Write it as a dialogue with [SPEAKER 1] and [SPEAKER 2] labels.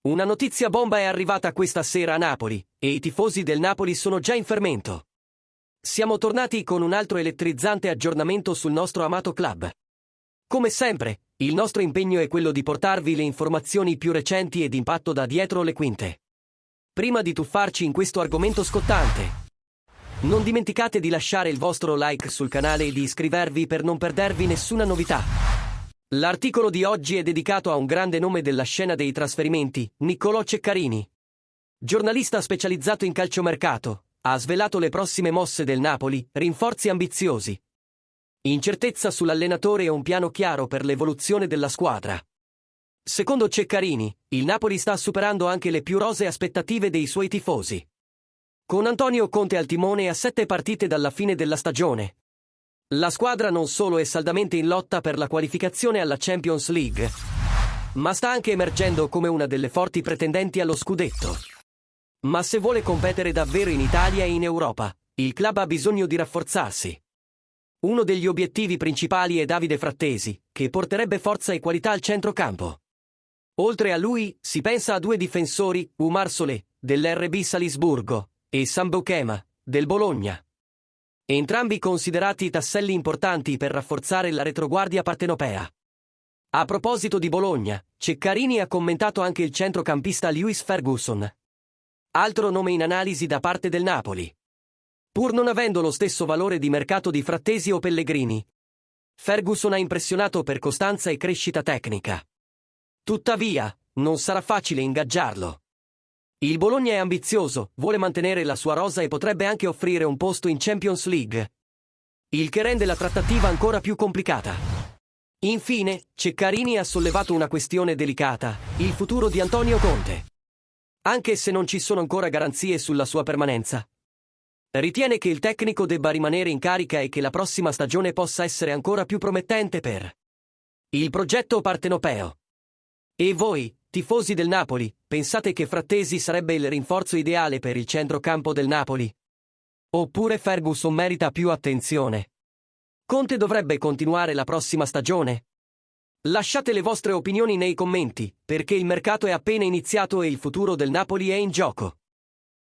[SPEAKER 1] Una notizia bomba è arrivata questa sera a Napoli, e i tifosi del Napoli sono già in fermento. Siamo tornati con un altro elettrizzante aggiornamento sul nostro amato club. Come sempre, il nostro impegno è quello di portarvi le informazioni più recenti e d'impatto da dietro le quinte. Prima di tuffarci in questo argomento scottante, non dimenticate di lasciare il vostro like sul canale e di iscrivervi per non perdervi nessuna novità. L'articolo di oggi è dedicato a un grande nome della scena dei trasferimenti, Niccolò Ceccarini. Giornalista specializzato in calciomercato, ha svelato le prossime mosse del Napoli, rinforzi ambiziosi. Incertezza sull'allenatore e un piano chiaro per l'evoluzione della squadra. Secondo Ceccarini, il Napoli sta superando anche le più rosee aspettative dei suoi tifosi. Con Antonio Conte al timone a 7 partite dalla fine della stagione, la squadra non solo è saldamente in lotta per la qualificazione alla Champions League, ma sta anche emergendo come una delle forti pretendenti allo scudetto. Ma se vuole competere davvero in Italia e in Europa, il club ha bisogno di rafforzarsi. Uno degli obiettivi principali è Davide Frattesi, che porterebbe forza e qualità al centrocampo. Oltre a lui, si pensa a 2 difensori, Oumar Solé, dell'RB Salisburgo, e Sambo Kema, del Bologna. Entrambi considerati tasselli importanti per rafforzare la retroguardia partenopea. A proposito di Bologna, Ceccarini ha commentato anche il centrocampista Lewis Ferguson, altro nome in analisi da parte del Napoli. Pur non avendo lo stesso valore di mercato di Frattesi o Pellegrini, Ferguson ha impressionato per costanza e crescita tecnica. Tuttavia, non sarà facile ingaggiarlo. Il Bologna è ambizioso, vuole mantenere la sua rosa e potrebbe anche offrire un posto in Champions League, il che rende la trattativa ancora più complicata. Infine, Ceccarini ha sollevato una questione delicata, il futuro di Antonio Conte. Anche se non ci sono ancora garanzie sulla sua permanenza, ritiene che il tecnico debba rimanere in carica e che la prossima stagione possa essere ancora più promettente per il progetto partenopeo. E voi, tifosi del Napoli, pensate che Frattesi sarebbe il rinforzo ideale per il centrocampo del Napoli? Oppure Ferguson merita più attenzione? Conte dovrebbe continuare la prossima stagione? Lasciate le vostre opinioni nei commenti, perché il mercato è appena iniziato e il futuro del Napoli è in gioco.